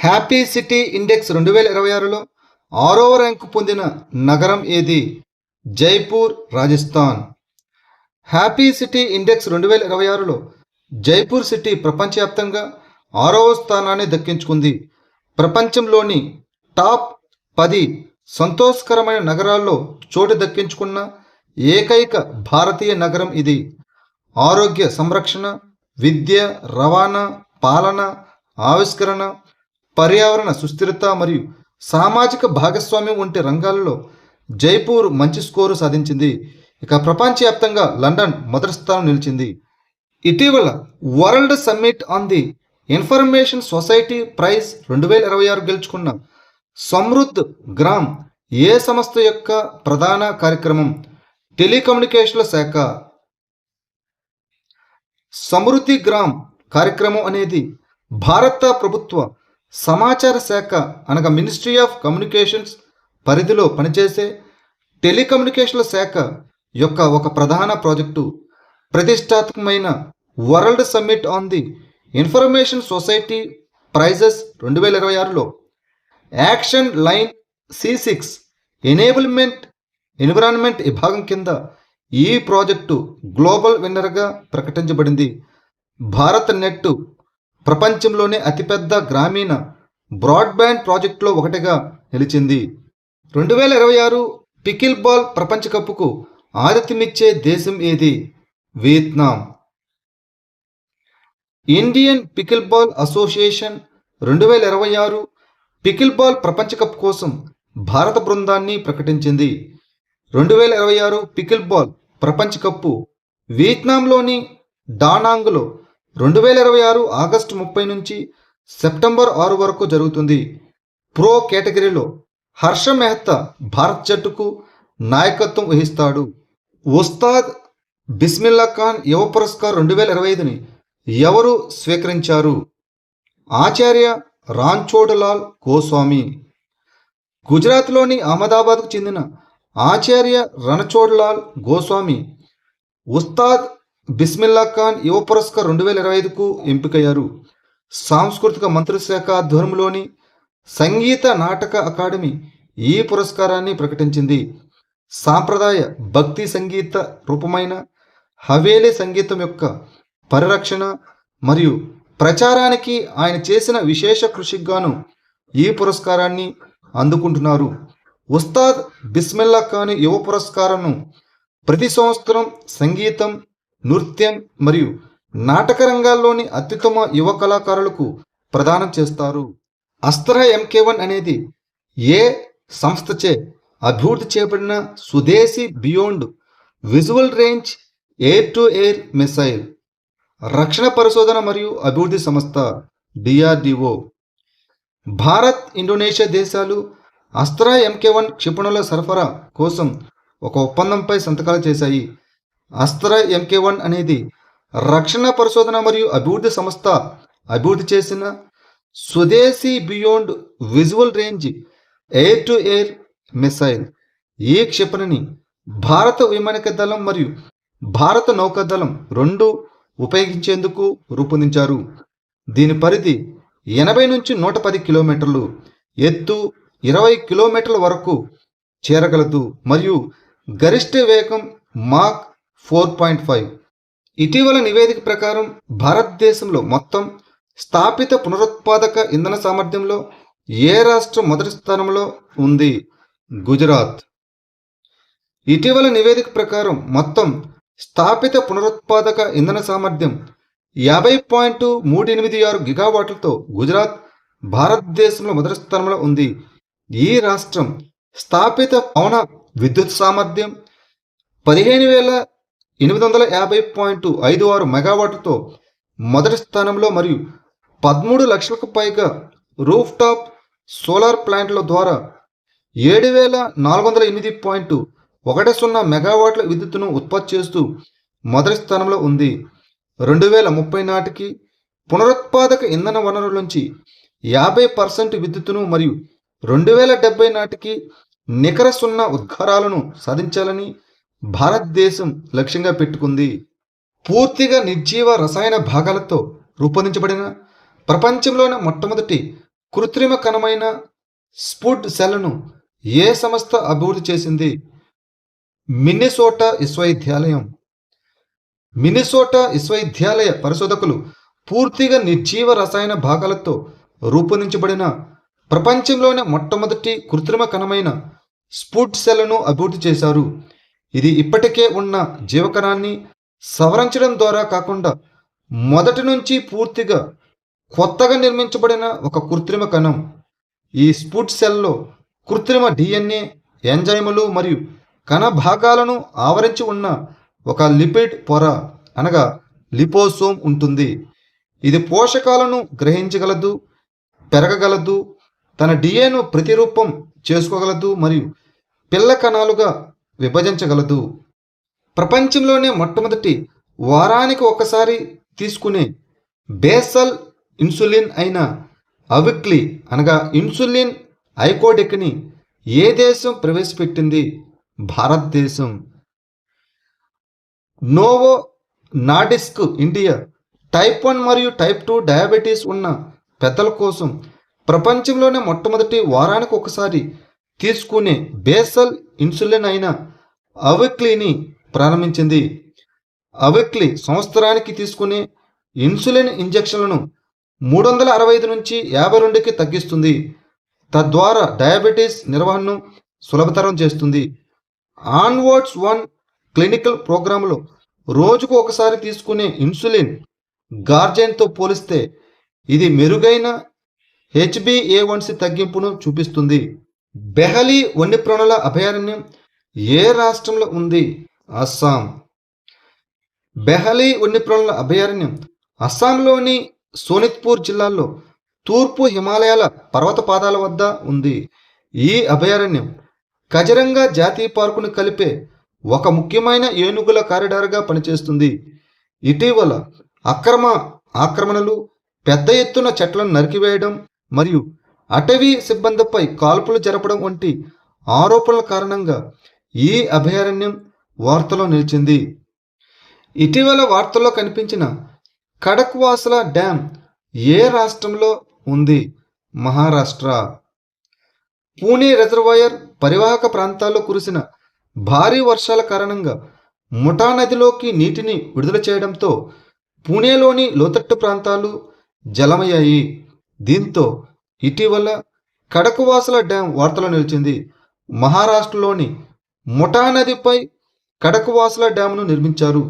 Happy city index 2026లో 6వ rank పొందిన నగరం ఏది? Jaipur, Rajasthan. Happy city index 2026లో జైపూర్ సిటీ ప్రపంచవ్యాప్తంగా 6వ స్థానాన్ని దక్కించుకుంది. ప్రపంచంలోని టాప్ 10 సంతోషకరమైన నగరాల్లో చోటు దక్కించుకున్న ఏకైక భారతీయ నగరం ఇది. ఆరోగ్య సంరక్షణ, విద్య, రవాణా, పాలన, ఆవిష్కరణ, పర్యావరణ సుస్థిరత మరియు సామాజిక భాగస్వామ్యం వంటి రంగాలలో జైపూర్ మంచి స్కోరు సాధించింది. ఇక ప్రపంచవ్యాప్తంగా లండన్ మొదటి స్థానం నిలిచింది. ఇటీవల world summit on the information society prize 2026 గెలుచుకున్న సమృద్ధ్ గ్రామ్ ఏ సంస్థ యొక్క ప్రధాన కార్యక్రమం? టెలికమ్యూనికేషన్ల శాఖ. సమృద్ధి గ్రామ్ కార్యక్రమం అనేది భారత ప్రభుత్వ సమాచార శాఖ అనగా మినిస్ట్రీ ఆఫ్ కమ్యూనికేషన్స్ పరిధిలో పనిచేసే టెలికమ్యూనికేషన్ల శాఖ యొక్క ఒక ప్రధాన ప్రాజెక్టు. ప్రతిష్టాత్మకమైన world summit on the information society prizes 2026లో యాక్షన్ లైన్ C6 ఎన్విరాన్మెంట్ విభాగం కింద ఈ ప్రాజెక్టు గ్లోబల్ విన్నర్గా ప్రకటించబడింది. భారత్ నెట్ ప్రపంచంలోనే అతిపెద్ద గ్రామీణ బ్రాడ్బ్యాండ్ ప్రాజెక్టులో ఒకటిగా నిలిచింది. 2026 పికిల్ బాల్ ప్రపంచ కప్కు ఆతిథ్యమిచ్చే దేశం ఏది? Vietnam. Indian pickle ball association 2026 pickle ball ప్రపంచ కప్ కోసం భారత బృందాన్ని ప్రకటించింది. 2026 పికిల్ బాల్ ప్రపంచ కప్పు వియత్నాంలోని డానాంగ్లో 2026 ఆగస్టు 30 నుంచి సెప్టెంబర్ 6 వరకు జరుగుతుంది. ప్రో కేటగిరీలో హర్ష మెహతా భారత్ జట్టుకు నాయకత్వం వహిస్తాడు. ఉస్తాద్ బిస్మిల్లా ఖాన్ యువ పురస్కార్ 2025ని ఎవరు స్వీకరించారు? ఆచార్య రాంచోడ్లాల్ గోస్వామి. గుజరాత్లోని అహ్మదాబాద్కు చెందిన ఆచార్య రణచోడ్లాల్ గోస్వామి ఉస్తాద్ బిస్మిల్లా ఖాన్ యువ పురస్కార్ 2025కు ఎంపికయ్యారు. సాంస్కృతిక మంత్రిశాఖ ఆధ్వర్యంలోని సంగీత నాటక అకాడమీ ఈ పురస్కారాన్ని ప్రకటించింది. సాంప్రదాయ భక్తి సంగీత రూపమైన హవేలీ సంగీతం యొక్క పరిరక్షణ మరియు ప్రచారానికి ఆయన చేసిన విశేష కృషికి గాను ఈ పురస్కారాన్ని అందుకుంటున్నారు. ఉస్తాద్ బిస్మిల్లా ఖాన్ యువ పురస్కారం ప్రతి సంవత్సరం సంగీతం, నృత్యం మరియు నాటక రంగాల్లోని అత్యుత్తమ యువ కళాకారులకు ప్రదానం చేస్తారు. అస్త్ర MK1 అనేది ఏ సంస్థచే అభివృద్ధి చేయబడిన స్వదేశీ beyond visual range air to air missile రక్షణ పరిశోధన మరియు అభివృద్ధి సంస్థ DRDO. భారత్, ఇండోనేషియా దేశాలు అస్త్ర MK1 క్షిపణుల సరఫరా కోసం ఒక ఒప్పందంపై సంతకాలు చేశాయి. అస్త్ర MK1 అనేది రక్షణ పరిశోధన మరియు అభివృద్ధి సంస్థ అభివృద్ధి చేసిన స్వదేశీ beyond visual range air to air missile. ఈ క్షిపణిని భారత వైమానిక దళం మరియు భారత నౌకాదళం రెండూ ఉపయోగించేందుకు రూపొందించారు. దీని పరిధి 80 నుంచి 110 కిలోమీటర్లు, ఎత్తు 20 కిలోమీటర్ల వరకు చేరగలదు మరియు గరిష్ట వేగం మాక్ 4.5. ఇటీవల నివేదిక ప్రకారం భారతదేశంలో మొత్తం స్థాపిత పునరుత్పాదక ఇంధన సామర్థ్యంలో ఏ రాష్ట్రం మొదటి స్థానంలో ఉంది? గుజరాత్. ఇటీవల నివేదిక ప్రకారం మొత్తం స్థాపిత పునరుత్పాదక ఇంధన సామర్థ్యం 50.386 గిగావాట్లతో గుజరాత్ భారతదేశంలో మొదటి స్థానంలో ఉంది. ఈ రాష్ట్రం స్థాపిత పవన విద్యుత్ సామర్థ్యం 15,850.56 మెగావాట్లతో మొదటి స్థానంలో మరియు 13 లక్షలకు పైగా రూఫ్ టాప్ సోలార్ ప్లాంట్ల ద్వారా 7,408.10 మెగావాట్ల విద్యుత్తును ఉత్పత్తి చేస్తూ మొదటి స్థానంలో ఉంది. 2030 నాటికి పునరుత్పాదక ఇంధన వనరుల నుంచి 50% విద్యుత్తును మరియు 2070 నాటికి నికర సున్నా ఉద్గారాలను సాధించాలని భారతదేశం లక్ష్యంగా పెట్టుకుంది. పూర్తిగా నిర్జీవ రసాయన భాగాలతో రూపొందించబడిన ప్రపంచంలోని మొట్టమొదటి కృత్రిమ కణమైన స్పుడ్ సెల్ను ఏ సంస్థ అభివృద్ధి చేసింది? మిన్నెసోటా విశ్వవిద్యాలయం. మిన్నెసోటా విశ్వవిద్యాలయ పరిశోధకులు పూర్తిగా నిర్జీవ రసాయన భాగాలతో రూపొందించబడిన ప్రపంచంలోనే మొట్టమొదటి కృత్రిమ కణమైన స్పుడ్ సెల్ను అభివృద్ధి చేశారు. ఇది ఇప్పటికే ఉన్న జీవకణాన్ని సవరించడం ద్వారా కాకుండా మొదటి నుంచి పూర్తిగా కొత్తగా నిర్మించబడిన ఒక కృత్రిమ కణం. ఈ స్పుడ్ సెల్లో కృత్రిమ డిఎన్ఏ, ఎంజైములు మరియు కణ భాగాలను ఆవరించి ఉన్న ఒక లిపిడ్ పొర అనగా లిపోసోమ్ ఉంటుంది. ఇది పోషకాలను గ్రహించగలదు, పెరగగలదు, తన డిఎన్ఏను ప్రతిరూపం చేసుకోగలదు మరియు పిల్ల కణాలుగా విభజించగలదు. ప్రపంచంలోనే మొట్టమొదటి వారానికి ఒకసారి తీసుకునే బేసల్ ఇన్సులిన్ అయిన అవిక్లి అనగా ఇన్సులిన్ ఐకోడెక్ని ఏ దేశం ప్రవేశపెట్టింది? భారతదేశం. నోవో నార్డిస్క్ ఇండియా టైప్ 1 మరియు టైప్ 2 డయాబెటీస్ ఉన్న పెద్దల కోసం ప్రపంచంలోనే మొట్టమొదటి వారానికి ఒకసారి తీసుకునే బేసల్ ఇన్సులిన్ అయిన అవిక్లిని ప్రారంభించింది. అవిక్లి సంవత్సరానికి తీసుకునే ఇన్సులిన్ ఇంజెక్షన్లను 365 నుంచి 52కి తగ్గిస్తుంది. తద్వారా డయాబెటీస్ నిర్వహణను సులభతరం చేస్తుంది. ఆన్వర్డ్స్ 1 క్లినికల్ ప్రోగ్రాంలో రోజుకు ఒకసారి తీసుకునే ఇన్సులిన్ గార్జెన్తో పోలిస్తే ఇది మెరుగైన HbA1c తగ్గింపును చూపిస్తుంది. బెహలీ వన్యప్రాణుల అభయారణ్యం ఏ రాష్ట్రంలో ఉంది? అస్సాం. బెహలీ వన్యప్రాణుల అభయారణ్యం అస్సాంలోని సోనిత్పూర్ జిల్లాలో తూర్పు హిమాలయాల పర్వత పాదాల వద్ద ఉంది. ఈ అభయారణ్యం కజిరంగా జాతీయ పార్కును కలిపే ఒక ముఖ్యమైన ఏనుగుల కారిడార్గా పనిచేస్తుంది. ఇటీవల ఆక్రమణలు, పెద్ద ఎత్తున చెట్లను నరికివేయడం మరియు అటవీ సిబ్బందిపై కాల్పులు జరపడం వంటి ఆరోపణల కారణంగా ఈ అభయారణ్యం వార్తలో నిలిచింది. ఇటీవల వార్తల్లో కనిపించిన కడక్వాసల డ్యామ్ ఏ రాష్ట్రంలో ఉంది? మహారాష్ట్ర. పూణే రిజర్వాయర్ పరివాహక ప్రాంతాల్లో కురిసిన భారీ వర్షాల కారణంగా ముఠా నదిలోకి నీటిని విడుదల చేయడంతో పూణేలోని లోతట్టు ప్రాంతాలు జలమయ్యాయి. దీంతో ఇటీవల కడక్వాసల డ్యాం వార్తలో నిలిచింది. మహారాష్ట్రలోని ముఠా నదిపై కడక్వాసల డ్యామును నిర్మించారు.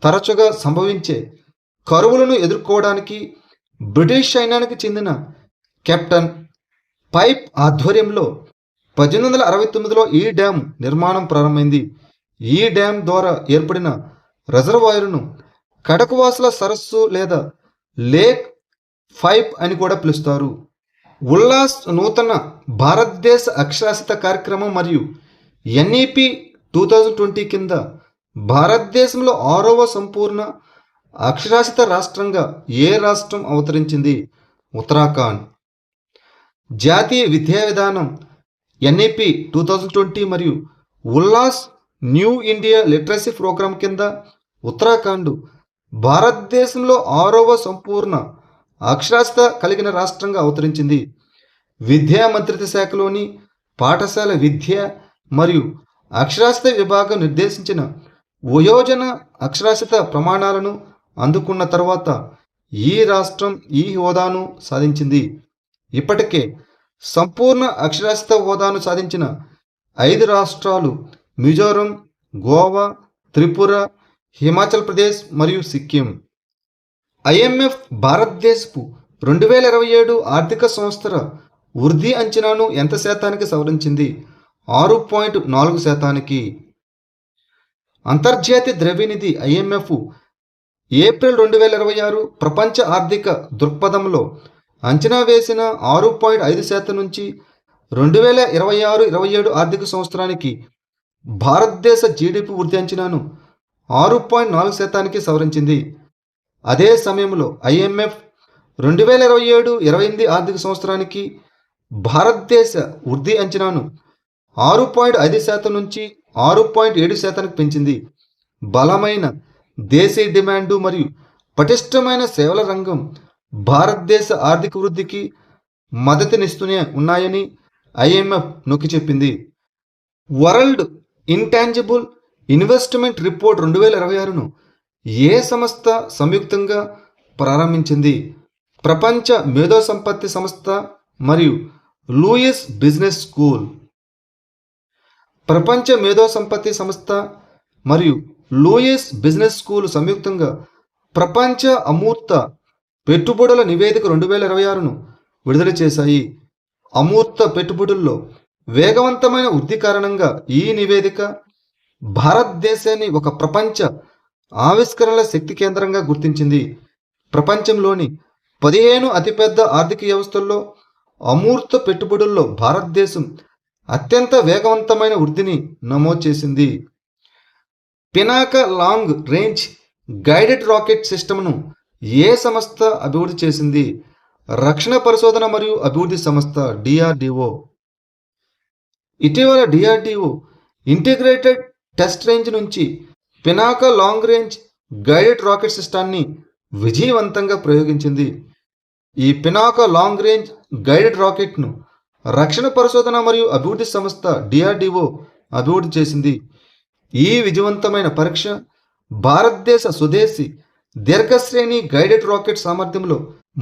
తరచుగా సంభవించే కరువులను ఎదుర్కోవడానికి బ్రిటిష్ సైన్యానికి చెందిన కెప్టెన్ పైప్ ఆధ్వర్యంలో 1869లో ఈ డ్యాం నిర్మాణం ప్రారంభమైంది. ఈ డ్యాం ద్వారా ఏర్పడిన రిజర్వాయర్ను కడక్వాసల సరస్సు లేదా లేక్ పైప్ అని కూడా పిలుస్తారు. ఉల్లాస్ నూతన భారతదేశ అక్షరాస్యత కార్యక్రమం మరియు NEP 2020 కింద భారతదేశంలో 6వ సంపూర్ణ అక్షరాస్యత రాష్ట్రంగా ఏ రాష్ట్రం అవతరించింది? ఉత్తరాఖండ్. జాతీయ విద్యా విధానం NEP 2020 మరియు Ullas new India literacy programme కింద ఉత్తరాఖండ్ భారతదేశంలో 6వ సంపూర్ణ అక్షరాస్యత కలిగిన రాష్ట్రంగా అవతరించింది. విద్యా మంత్రిత్వ శాఖలోని పాఠశాల విద్య మరియు అక్షరాస్యత విభాగం నిర్దేశించిన వయోజన అక్షరాస్యత ప్రమాణాలను అందుకున్న తర్వాత ఈ రాష్ట్రం ఈ హోదాను సాధించింది. ఇప్పటికే సంపూర్ణ అక్షరాస్యత హోదాను సాధించిన 5 రాష్ట్రాలు మిజోరం, గోవా, త్రిపుర, హిమాచల్ ప్రదేశ్ మరియు సిక్కిం. IMF భారతదేశపు 2027 ఆర్థిక సంవత్సర వృద్ధి అంచనాను ఎంత శాతానికి సవరించింది? 6.4%. అంతర్జాతీయ ద్రవ్యనిధి IMF ఏప్రిల్ 2026 ప్రపంచ ఆర్థిక దృక్పథంలో అంచనా వేసిన 6.5% నుంచి 2026-27 ఆర్థిక సంవత్సరానికి భారతదేశ GDP వృద్ధి అంచనాను 6.4%కి సవరించింది. అదే సమయంలో IMF 2027-28 ఆర్థిక సంవత్సరానికి భారతదేశ వృద్ధి అంచనాను 6.5% నుంచి 6.7%కి పెంచింది. బలమైన దేశీయ డిమాండు మరియు పటిష్టమైన సేవల రంగం భారతదేశ ఆర్థిక వృద్ధికి మద్దతునిస్తూనే ఉన్నాయని ఐఎంఎఫ్ నొక్కి చెప్పింది. వరల్డ్ ఇంటాంజిబుల్ ఇన్వెస్ట్మెంట్ రిపోర్ట్ 2026ను ఏ సంస్థ సంయుక్తంగా ప్రారంభించింది? ప్రపంచ మేధో సంపత్తి సంస్థ మరియు లూయిస్ బిజినెస్ స్కూల్. ప్రపంచ మేధో సంపత్తి సంస్థ మరియు లూయిస్ బిజినెస్ స్కూల్ సంయుక్తంగా ప్రపంచ అమూర్త పెట్టుబడుల నివేదిక 2026ను విడుదల చేశాయి. అమూర్త పెట్టుబడుల్లో వేగవంతమైన వృద్ధి కారణంగా ఈ నివేదిక భారతదేశాన్ని ఒక ప్రపంచ ఆవిష్కరణల శక్తి కేంద్రంగా గుర్తించింది. ప్రపంచంలోని 15 అతిపెద్ద ఆర్థిక వ్యవస్థల్లో అమూర్త పెట్టుబడుల్లో భారతదేశం అత్యంత వేగవంతమైన వృద్ధిని నమోదు చేసింది. Pinaka long range guided rocket సిస్టమ్ను ఏ సంస్థ అభివృద్ధి చేసింది? రక్షణ పరిశోధన మరియు అభివృద్ధి సంస్థ డిఆర్డిఓ. ఇటీవల డిఆర్డిఓ ఇంటిగ్రేటెడ్ టెస్ట్ రేంజ్ నుంచి Pinaka long range guided rocket సిస్టాన్ని విజయవంతంగా ప్రయోగించింది. ఈ పినాక లాంగ్ రేంజ్ గైడెడ్ రాకెట్ను రక్షణ పరిశోధన మరియు అభివృద్ధి సంస్థ డిఆర్డిఓ అభివృద్ధి చేసింది. ఈ విజయవంతమైన పరీక్ష భారతదేశ స్వదేశీ దీర్ఘశ్రేణి గైడెడ్ రాకెట్ సామర్థ్యంలో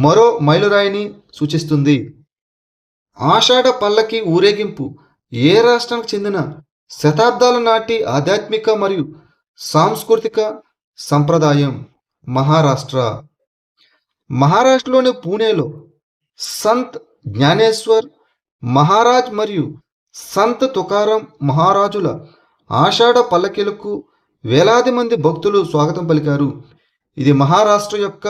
మరో మైలురాయిని సూచిస్తుంది. ఆషాఢ పల్లకి ఊరేగింపు ఏ రాష్ట్రానికి చెందిన శతాబ్దాల నాటి ఆధ్యాత్మిక మరియు సాంస్కృతిక సంప్రదాయం? మహారాష్ట్ర. మహారాష్ట్రలోని పూణేలో సంత్ జ్ఞానేశ్వర్ మహారాజ్ మరియు సంత్ తుకారాం మహారాజుల ఆషాఢ పల్లకీలకు వేలాది మంది భక్తులు స్వాగతం పలికారు. ఇది మహారాష్ట్ర యొక్క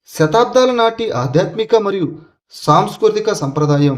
శతాబ్దాల నాటి ఆధ్యాత్మిక మరియు సాంస్కృతిక సంప్రదాయం.